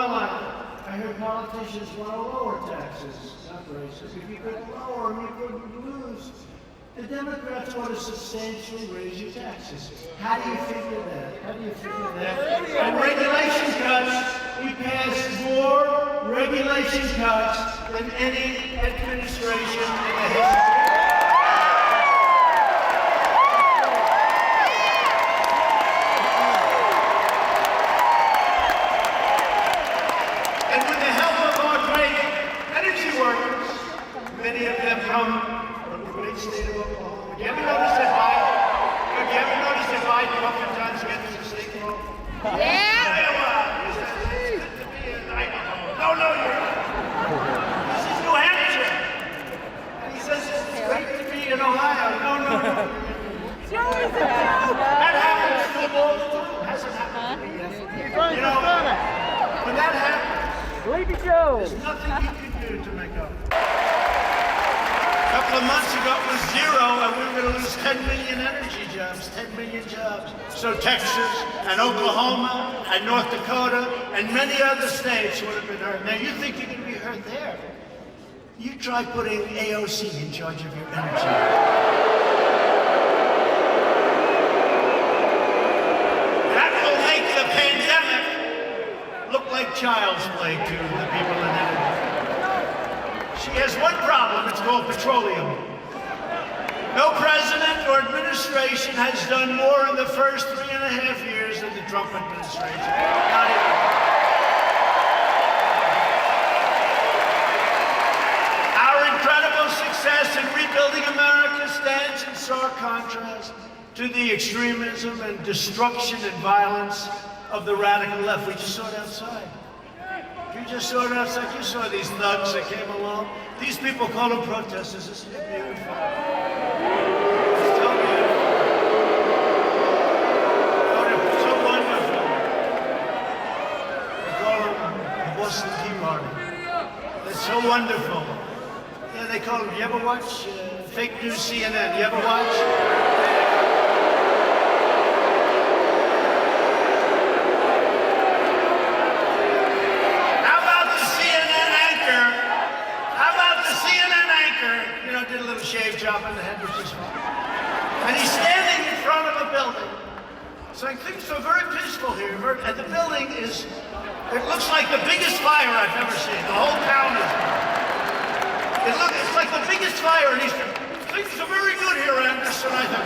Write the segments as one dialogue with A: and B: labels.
A: Carolina, I heard politicians want to lower taxes, not raises. If you could lower them, you could lose. The Democrats want to substantially raise your taxes. How do you figure that? And regulation cuts, we passed more regulation cuts than any administration in the history. And with the help of our great energy workers, many of them come from the great state of Oklahoma. Do you ever notice that Biden oftentimes gets the state of Oklahoma?
B: Yeah.
A: He says it's good to be in Idaho. No, you're not. This is New Hampshire. And he says it's great to be in Ohio. No. That happens to them all the time. Hasn't happened to me yet. You know, when that happens,
C: Sleepy Joe.
A: there's nothing you can do to make up. A couple of months ago it was zero, and we were going to lose 10 million energy jobs, 10 million jobs. So Texas and Oklahoma and North Dakota and many other states would have been hurt. Now you think you're going to be hurt there? You try putting AOC in charge of your energy. That will make the pandemic look like child's play to the people in energy. She has one problem, it's called petroleum. No president or administration has done more in the first 3.5 years than the Trump administration. Not even. Our incredible success in rebuilding America stands in stark contrast to the extremism and destruction and violence of the radical left. We just saw it outside. You just saw it outside. You saw these thugs that came along. These people call them protesters. Isn't it beautiful? I tell you. Oh, they're so wonderful. They call them the Boston Tea Party. They're so wonderful. Yeah, they call them. You ever watch fake news CNN? You ever watch? Did a little shave job on the head, which is fine. And he's standing in front of a building, saying things are very peaceful here. And the building is, it looks like the biggest fire I've ever seen. The whole town is, it's like the biggest fire, and he's, things are very good here, Anderson, I think.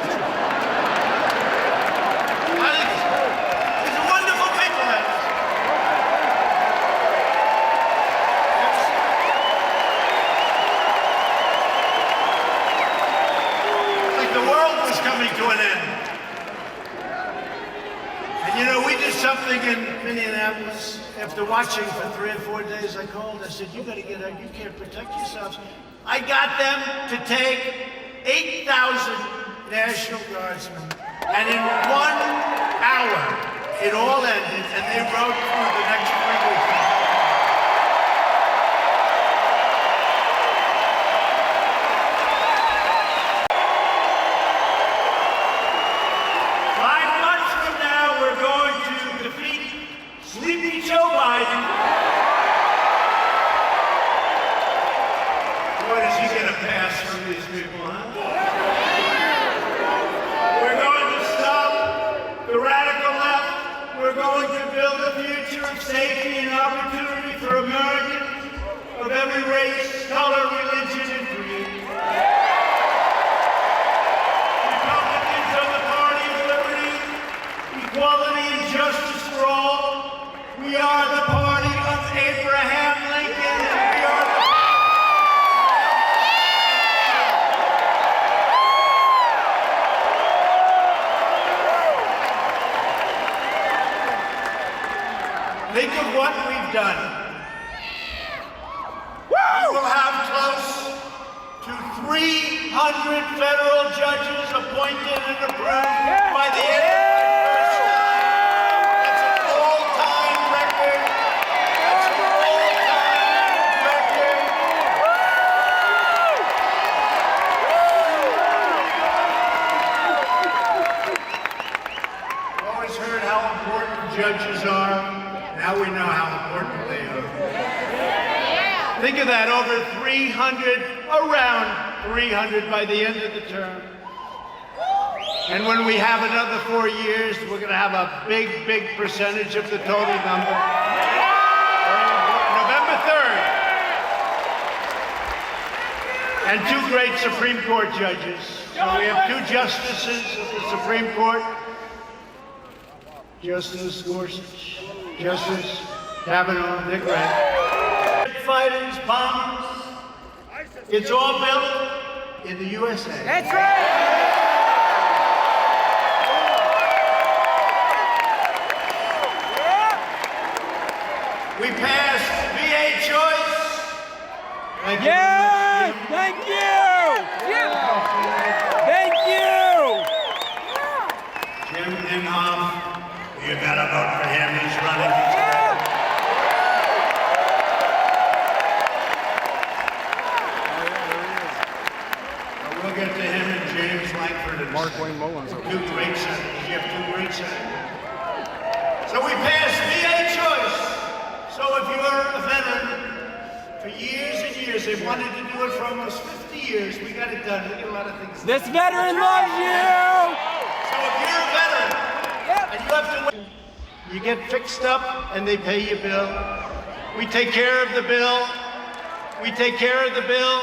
A: These are wonderful people, Anderson. Coming to an end. And you know, we did something in Minneapolis. After watching for 3 or 4 days, I called. I said, you got to get out. You can't protect yourselves. I got them to take 8,000 National Guardsmen. And in 1 hour, it all ended, and they rode through the next 3 weeks. Joe Biden. Boy, does he get a pass from these people, huh? We're going to stop the radical left. We're going to build a future of safety and opportunity for Americans of every race, color, religion, and creed. Republicans are the party of liberty, equality, and justice for all. We are the party of Abraham Lincoln, and we are the Think of what we've done. We will have close to 300 federal judges appointed and approved by the end of the first time. That's an all-time record. That's an all-time record. I've always heard how important judges are. Now we know how important they are. Think of that, over 300, around 300 by the end of the term. And when we have another 4 years, we're going to have a big, big percentage of the total number. November 3rd. And 2 great Supreme Court judges. So we have 2 justices of the Supreme Court. Justice Gorsuch, Justice Kavanaugh, they're great. Fighters, bombs, it's all built in the USA.
B: That's right!
A: We passed VA choice. Thank you.
B: Yes! Thank you! Thank you!
A: Jim Inhofe, you gotta vote for him. He's running. We'll get to him and James Lankford and
C: Mark Wayne Mullins.
A: 2 great senators. You have 2 great senators. So we passed VA choice. So if you're a veteran, for years and years, they've wanted to do it for almost 50 years. We got it done. We did a lot of things.
B: This veteran loves you!
A: So if you're a veteran, and you have to wait, you get fixed up and they pay your bill. We take care of the bill. We take care of the bill,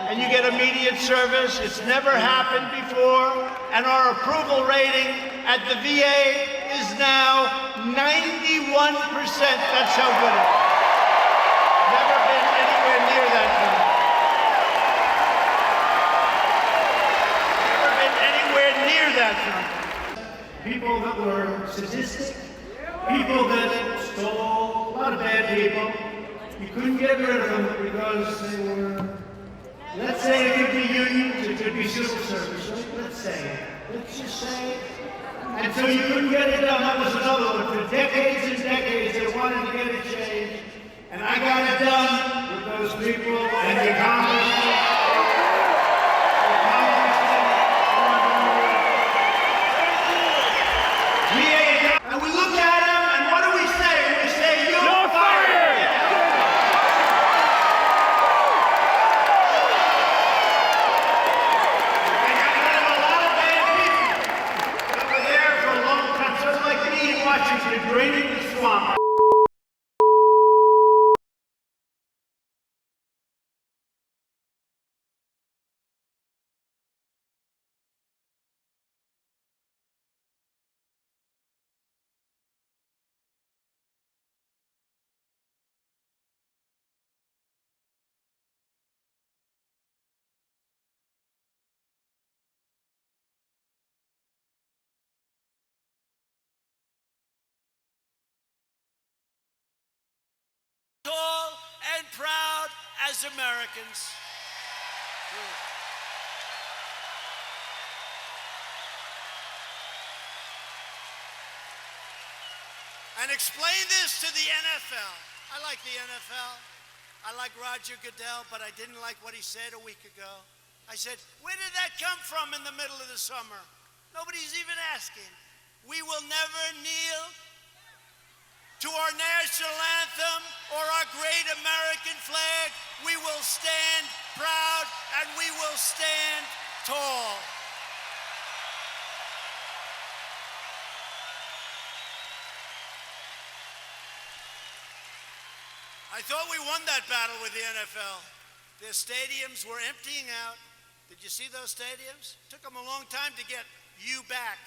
A: and you get immediate service. It's never happened before. And our approval rating at the VA is now 91%. That's how good it is. Never been anywhere near that number. Never been anywhere near that number. People that were sadistic, people that stole, a lot of bad people. You couldn't get rid of them because they were, let's say it could be unions, it could be civil service, right? Let's just say it. And so you couldn't get it done. That was another one. For decades and decades, they wanted to get it changed. And I got it done with those people and the accomplishment. And we look at them, and what do we say? We say, you're fired! They got rid of a lot of bad people that were there for a long time, just like me in Washington, draining the swamp. Tall and proud as Americans. And explain this to the NFL. I like the NFL. I like Roger Goodell, but I didn't like what he said a week ago. I said, where did that come from in the middle of the summer? Nobody's even asking. We will never kneel to our national anthem or our great American flag. We will stand proud and we will stand tall. I thought we won that battle with the NFL. Their stadiums were emptying out. Did you see those stadiums? Took them a long time to get you back.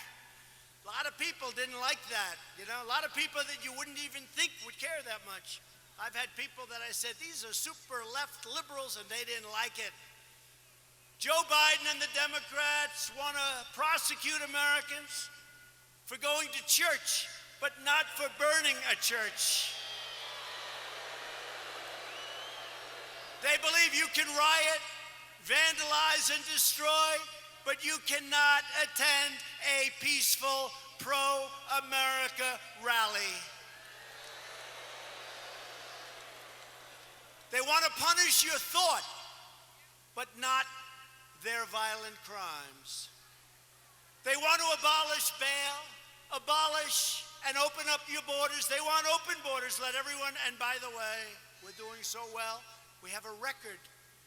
A: A lot of people didn't like that, you know, a lot of people that you wouldn't even think would care that much. I've had people that I said, these are super left liberals, and they didn't like it. Joe Biden and the Democrats want to prosecute Americans for going to church, but not for burning a church. They believe you can riot, vandalize, and destroy, but you cannot attend a peaceful pro-America rally. They want to punish your thought, but not their violent crimes. They want to abolish bail, abolish and open up your borders. They want open borders, let everyone, and by the way, we're doing so well. We have a record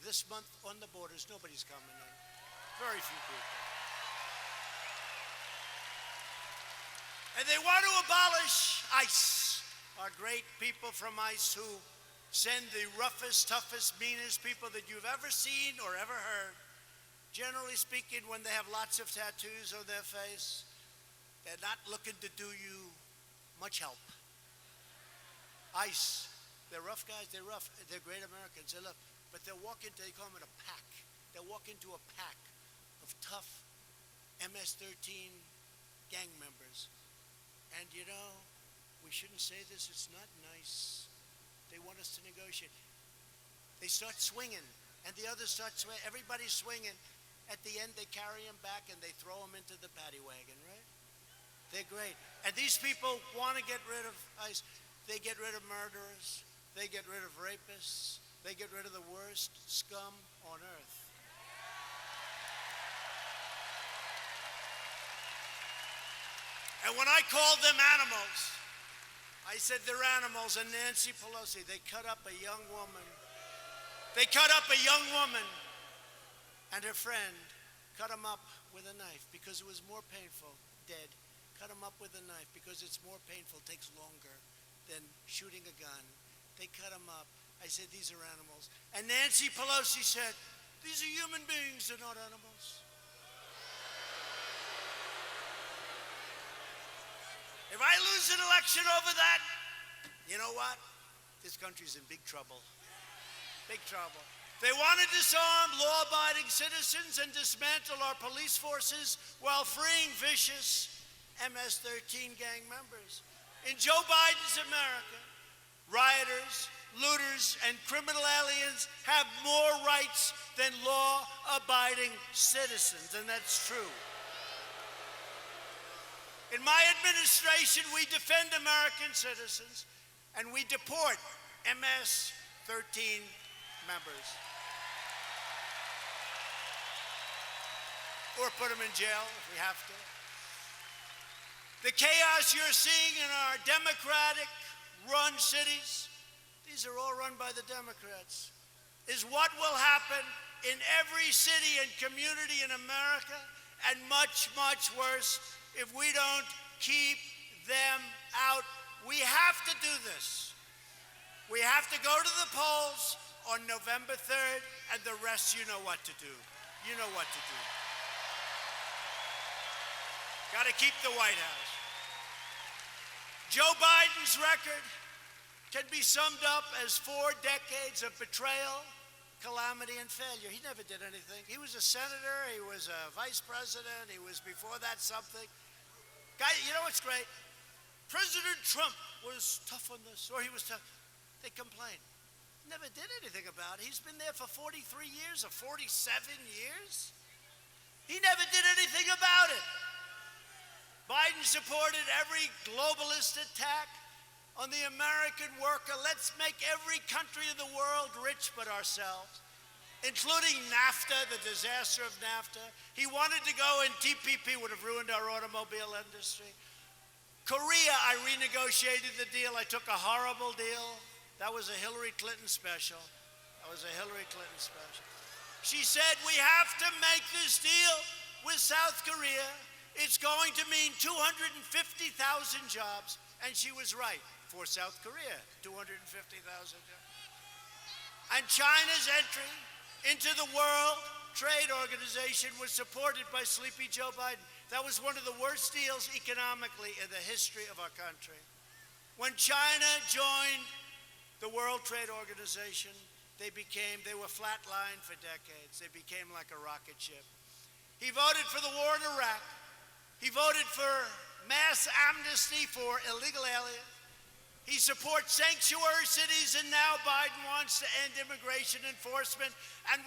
A: this month on the borders. Nobody's coming in. Very few people. And they want to abolish ICE. Our great people from ICE who send the roughest, toughest, meanest people that you've ever seen or ever heard. Generally speaking, when they have lots of tattoos on their face, they're not looking to do you much help. ICE, they're rough guys, they're rough, they're great Americans, they love, but they call them in a pack. They walk into a pack of tough MS-13 gang members. And you know, we shouldn't say this, it's not nice. They want us to negotiate. They start swinging, and the others start swinging, everybody's swinging. At the end, they carry them back and they throw them into the paddy wagon, right? They're great. And these people want to get rid of ICE. They get rid of murderers. They get rid of rapists. They get rid of the worst scum on earth. And when I called them animals, I said they're animals. And Nancy Pelosi, they cut up a young woman. They cut up a young woman and her friend, cut them up with a knife because it was more painful, dead. Cut them up with a knife because it's more painful, takes longer than shooting a gun. They cut them up. I said, these are animals. And Nancy Pelosi said, these are human beings, they're not animals. If I lose an election over that, you know what? This country's in big trouble. Big trouble. They want to disarm law-abiding citizens and dismantle our police forces while freeing vicious MS-13 gang members. In Joe Biden's America, rioters, looters, and criminal aliens have more rights than law-abiding citizens, and that's true. In my administration, we defend American citizens, and we deport MS-13 members. Or put them in jail if we have to. The chaos you're seeing in our Democratic-run cities, these are all run by the Democrats, is what will happen in every city and community in America, and much, much worse if we don't keep them out. We have to do this. We have to go to the polls on November 3rd, and the rest you know what to do. You know what to do. Got to keep the White House. Joe Biden's record can be summed up as 4 decades of betrayal, calamity, and failure. He never did anything. He was a senator, he was a vice president, he was before that something. Guy, you know what's great? President Trump was tough on this, or he was tough. They complained. Never did anything about it. He's been there for 43 years or 47 years. He never did anything about it. Biden supported every globalist attack on the American worker. Let's make every country in the world rich but ourselves, including NAFTA, the disaster of NAFTA. He wanted to go, and TPP would have ruined our automobile industry. Korea, I renegotiated the deal. I took a horrible deal. That was a Hillary Clinton special. That was a Hillary Clinton special. She said, we have to make this deal with South Korea. It's going to mean 250,000 jobs. And she was right for South Korea, 250,000 jobs. And China's entry into the World Trade Organization was supported by Sleepy Joe Biden. That was one of the worst deals economically in the history of our country. When China joined the World Trade Organization, they were flatlined for decades. They became like a rocket ship. He voted for the war in Iraq. He voted for mass amnesty for illegal aliens. He supports sanctuary cities, and now Biden wants to end immigration enforcement and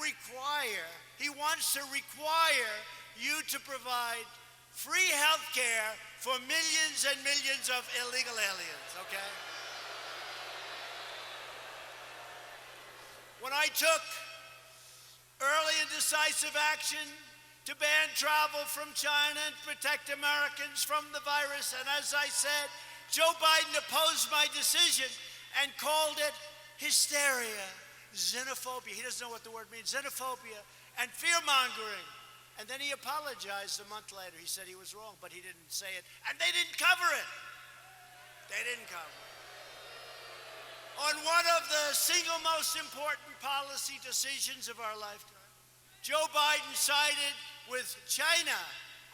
A: he wants to require you to provide free health care for millions and millions of illegal aliens, okay? When I took early and decisive action to ban travel from China and protect Americans from the virus, and as I said, Joe Biden opposed my decision and called it hysteria, xenophobia. He doesn't know what the word means, xenophobia, and fear-mongering. And then he apologized a month later. He said he was wrong, but he didn't say it. And they didn't cover it. They didn't cover it. On one of the single most important policy decisions of our lifetime, Joe Biden sided with China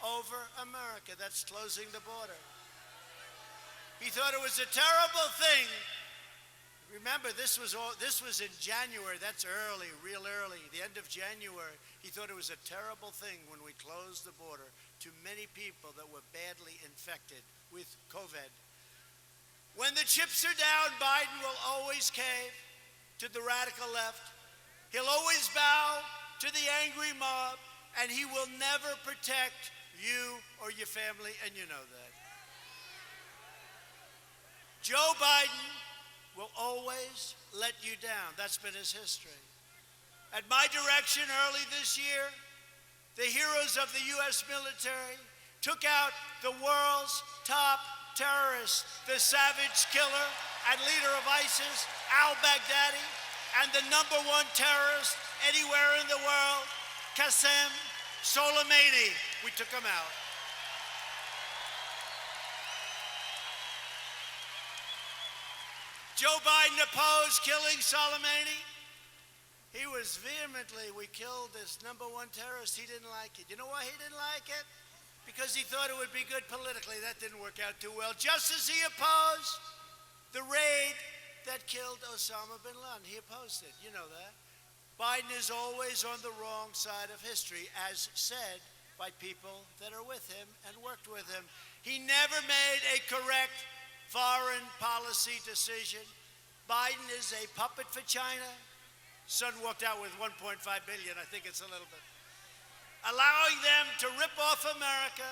A: over America. That's closing the border. He thought it was a terrible thing. Remember, this was in January. That's early, real early, the end of January. He thought it was a terrible thing when we closed the border to many people that were badly infected with COVID. When the chips are down, Biden will always cave to the radical left. He'll always bow to the angry mob, and he will never protect you or your family, and you know that. Joe Biden will always let you down. That's been his history. At my direction early this year, the heroes of the U.S. military took out the world's top terrorist, the savage killer and leader of ISIS, al-Baghdadi, and the #1 terrorist anywhere in the world, Qasem Soleimani. We took him out. Joe Biden opposed killing Soleimani. He was vehemently, we killed this #1 terrorist. He didn't like it. You know why he didn't like it? Because he thought it would be good politically. That didn't work out too well. Just as he opposed the raid that killed Osama bin Laden. He opposed it. You know that. Biden is always on the wrong side of history, as said by people that are with him and worked with him. He never made a correct foreign policy decision. Biden is a puppet for China. Son walked out with $1.5 billion. I think it's a little bit. Allowing them to rip off America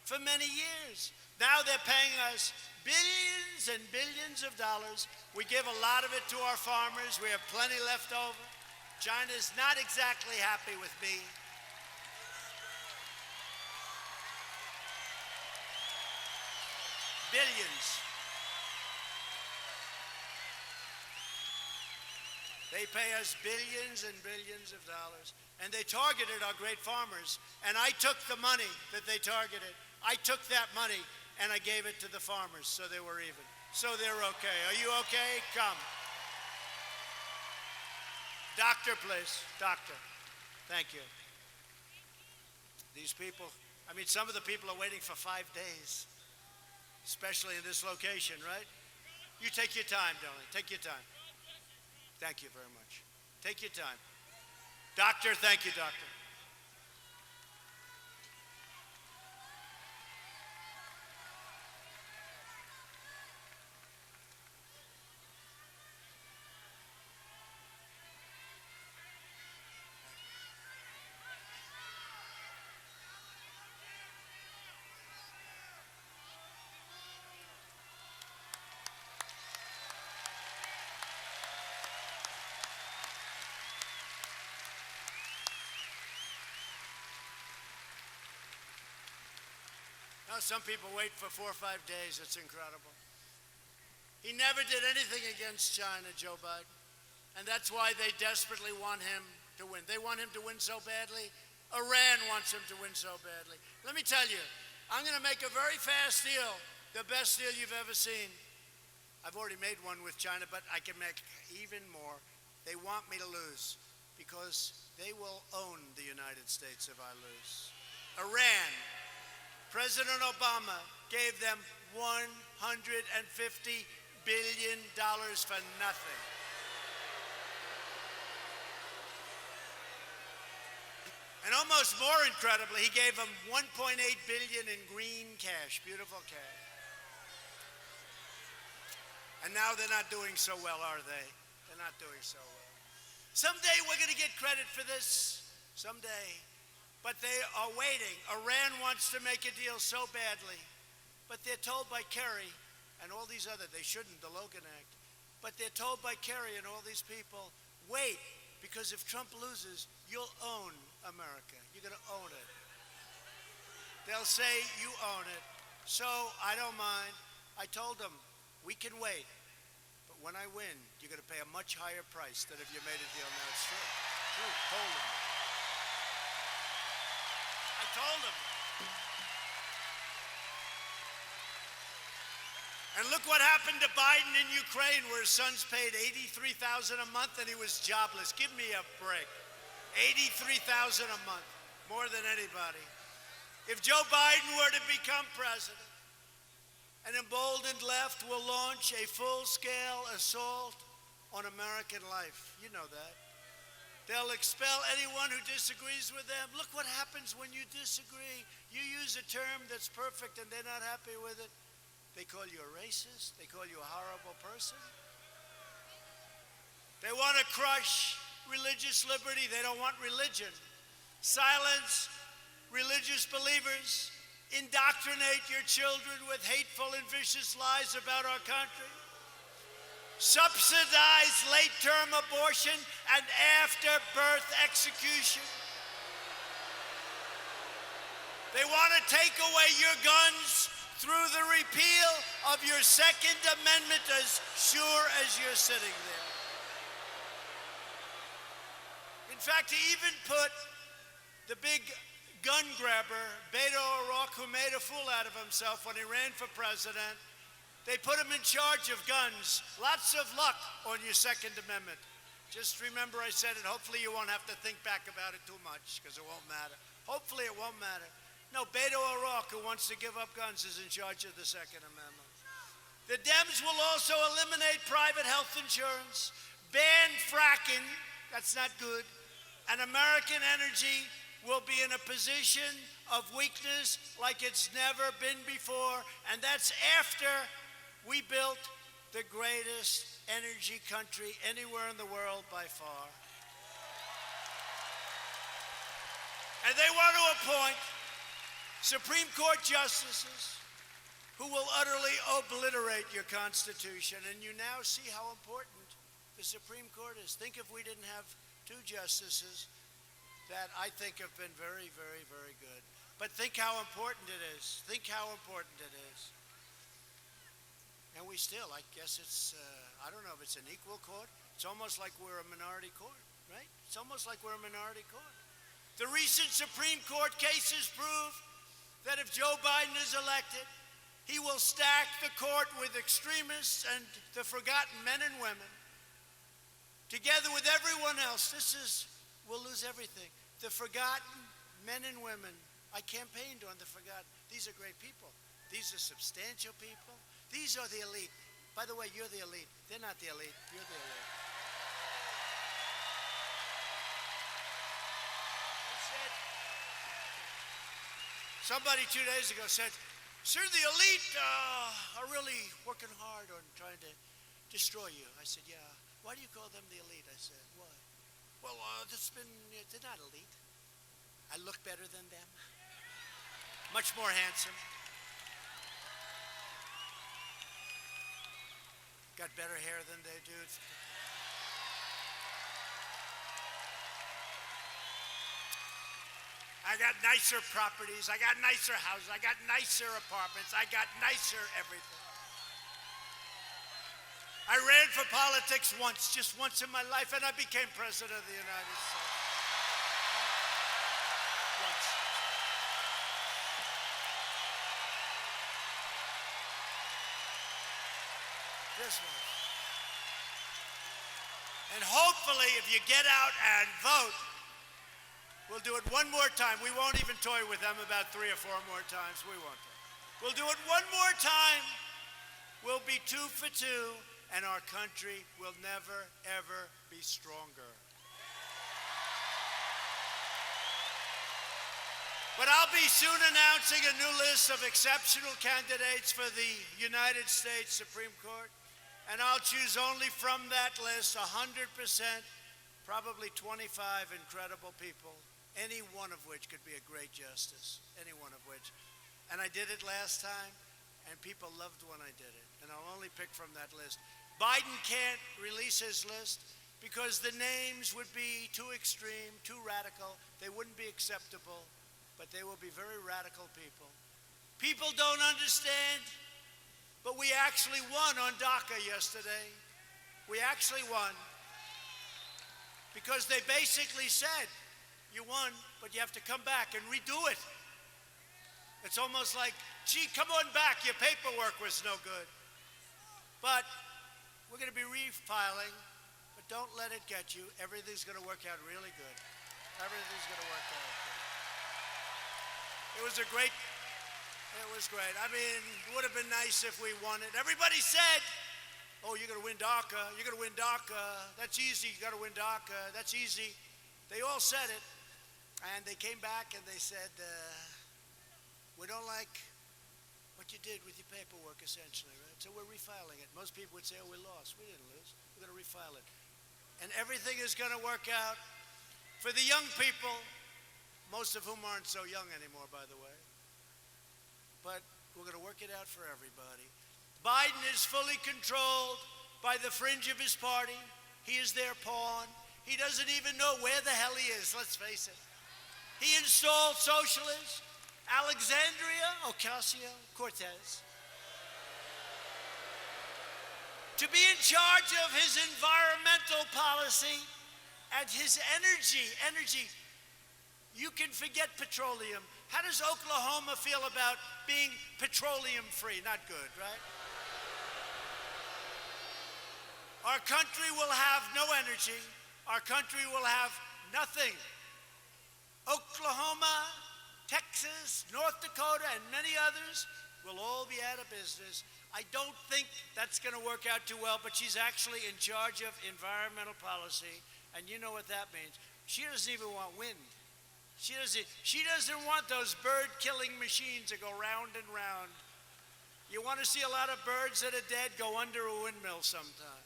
A: for many years. Now they're paying us billions and billions of dollars. We give a lot of it to our farmers. We have plenty left over. China's not exactly happy with me. Billions. They pay us billions and billions of dollars. And they targeted our great farmers. And I took the money that they targeted. I took that money and I gave it to the farmers so they were even. So they're okay. Are you okay? Come. Doctor, please. Doctor. Thank you. These people, I mean, some of the people are waiting for 5 days, especially in this location, right? You take your time, darling. Take your time. Thank you very much. Take your time. Doctor, thank you, doctor. Now, some people wait for 4 or 5 days. It's incredible. He never did anything against China, Joe Biden. And that's why they desperately want him to win. They want him to win so badly. Iran wants him to win so badly. Let me tell you, I'm going to make a very fast deal, the best deal you've ever seen. I've already made one with China, but I can make even more. They want me to lose because they will own the United States if I lose. Iran. President Obama gave them $150 billion for nothing. And almost more incredibly, he gave them $1.8 billion in green cash, beautiful cash. And now they're not doing so well, are they? They're not doing so well. Someday we're going to get credit for this. Someday. But they are waiting. Iran wants to make a deal so badly. But they're told by Kerry and all these other, they shouldn't, the Logan Act. But they're told by Kerry and all these people, wait, because if Trump loses, you'll own America. You're going to own it. They'll say you own it. So I don't mind. I told them, we can wait, but when I win, you're going to pay a much higher price than if you made a deal now. It's true. True. Told them. I told them. And look what happened to Biden in Ukraine, where his son's paid $83,000 a month and he was jobless. Give me a break. $83,000 a month, more than anybody. If Joe Biden were to become president, an emboldened left will launch a full-scale assault on American life. You know that. They'll expel anyone who disagrees with them. Look what happens when you disagree. You use a term that's perfect and they're not happy with it. They call you a racist. They call you a horrible person. They want to crush religious liberty. They don't want religion. Silence religious believers. Indoctrinate your children with hateful and vicious lies about our country. Subsidize late-term abortion and after-birth execution. They want to take away your guns through the repeal of your Second Amendment, as sure as you're sitting there. In fact, he even put the big gun grabber, Beto O'Rourke, who made a fool out of himself when he ran for president, they put him in charge of guns. Lots of luck on your Second Amendment. Just remember I said it. Hopefully you won't have to think back about it too much, because it won't matter. Hopefully it won't matter. No, Beto O'Rourke, who wants to give up guns, is in charge of the Second Amendment. The Dems will also eliminate private health insurance, ban fracking, that's not good, and American energy will be in a position of weakness like it's never been before, and that's after we built the greatest energy country anywhere in the world by far. And they want to appoint Supreme Court justices who will utterly obliterate your Constitution. And you now see how important the Supreme Court is. Think if we didn't have two justices that I think have been very, very, very good. But think how important it is. Think how important it is. And we still, I guess it's, I don't know if it's an equal court. It's almost like we're a minority court, right? It's almost like we're a minority court. The recent Supreme Court cases prove that if Joe Biden is elected, he will stack the court with extremists and the forgotten men and women. Together with everyone else, we'll lose everything. The forgotten men and women. I campaigned on the forgotten. These are great people. These are substantial people. These are the elite. By the way, you're the elite. They're not the elite. You're the elite. Somebody 2 days ago said, sir, the elite are really working hard on trying to destroy you. I said, yeah. Why do you call them the elite? I said, why? Well, they're not elite. I look better than them. Much more handsome. Got better hair than they do. I got nicer properties. I got nicer houses. I got nicer apartments. I got nicer everything. I ran for politics once, just once in my life, and I became president of the United States. Once. This one. And hopefully, if you get out and vote, we'll do it one more time. We won't even toy with them about 3 or 4 more times. We won't. We'll do it one more time. We'll be 2 for 2, and our country will never, ever be stronger. But I'll be soon announcing a new list of exceptional candidates for the United States Supreme Court, and I'll choose only from that list 100%, probably 25 incredible people, any one of which could be a great justice, any one of which. And I did it last time, and people loved when I did it, and I'll only pick from that list. Biden can't release his list because the names would be too extreme, too radical. They wouldn't be acceptable, but they will be very radical people. People don't understand, but we we actually won on DACA yesterday. We actually won because they basically said, you won, but you have to come back and redo it. It's almost like, gee, come on back, your paperwork was no good. But we're going to be refiling, but don't let it get you. Everything's going to work out really good. Everything's going to work out good. It was great. I mean, it would have been nice if we won it. Everybody said, oh, you're going to win DACA. You're going to win DACA. That's easy. You got to win DACA. That's easy. They all said it. And they came back and they said, we don't like what you did with your paperwork, essentially, right? So we're refiling it. Most people would say, oh, we lost. We didn't lose. We're going to refile it. And everything is going to work out for the young people, most of whom aren't so young anymore, by the way. But we're going to work it out for everybody. Biden is fully controlled by the fringe of his party. He is their pawn. He doesn't even know where the hell he is, let's face it. He installed socialists, Alexandria Ocasio-Cortez, to be in charge of his environmental policy and his energy. You can forget petroleum. How does Oklahoma feel about being petroleum-free? Not good, right? Our country will have no energy. Our country will have nothing. Oklahoma, Texas, North Dakota, and many others will all be out of business. I don't think that's going to work out too well, but she's actually in charge of environmental policy, and you know what that means. She doesn't even want wind. She doesn't want those bird-killing machines that go round and round. You want to see a lot of birds that are dead? Go under a windmill sometime.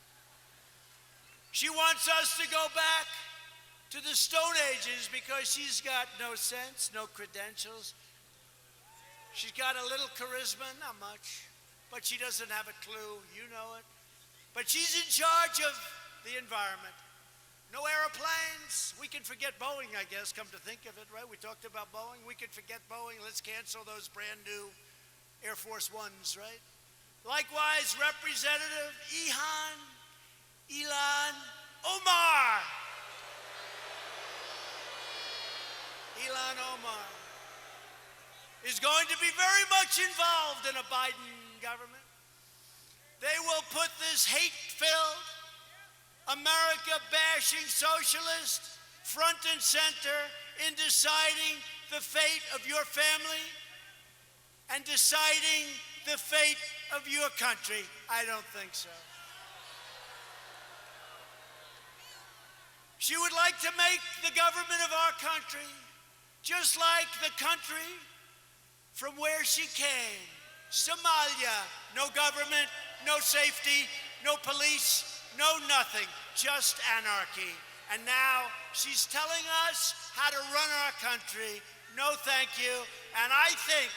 A: She wants us to go back to the Stone Ages because she's got no sense, no credentials. She's got a little charisma, not much, but she doesn't have a clue. You know it. But she's in charge of the environment. No airplanes. We can forget Boeing, I guess, come to think of it, right? We talked about Boeing. We can forget Boeing. Let's cancel those brand new Air Force Ones, right? Likewise, Representative Ilhan Omar is going to be very much involved in a Biden government. They will put this hate-filled, America-bashing socialist front and center in deciding the fate of your family and deciding the fate of your country. I don't think so. She would like to make the government of our country just like the country from where she came, Somalia. No government, no safety, no police, no nothing, just anarchy. And now she's telling us how to run our country. No thank you. And I think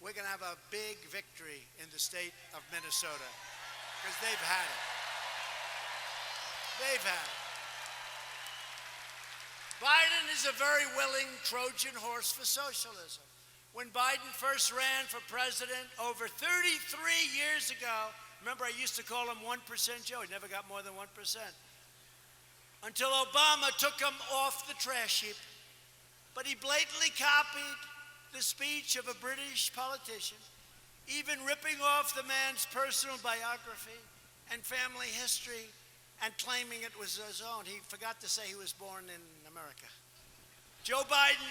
A: we're going to have a big victory in the state of Minnesota because they've had it. They've had it. Biden is a very willing Trojan horse for socialism. When Biden first ran for president over 33 years ago, remember I used to call him 1% Joe. He never got more than 1%. Until Obama took him off the trash heap. But he blatantly copied the speech of a British politician, even ripping off the man's personal biography and family history and claiming it was his own. He forgot to say he was born in America. Joe Biden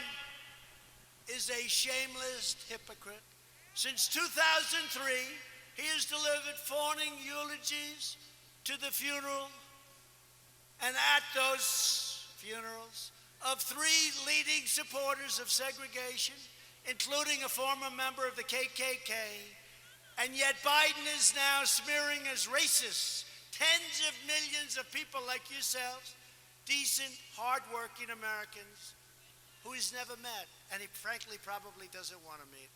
A: is a shameless hypocrite. Since 2003, he has delivered fawning eulogies to the funeral and at those funerals of three leading supporters of segregation, including a former member of the KKK. And yet Biden is now smearing as racist tens of millions of people like yourselves, decent, hardworking Americans who he's never met, and he frankly probably doesn't want to meet.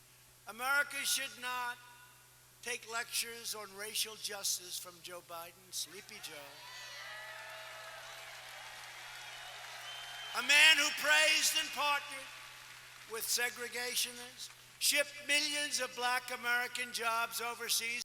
A: America should not take lectures on racial justice from Joe Biden, Sleepy Joe. A man who praised and partnered with segregationists. ship millions of black American jobs overseas.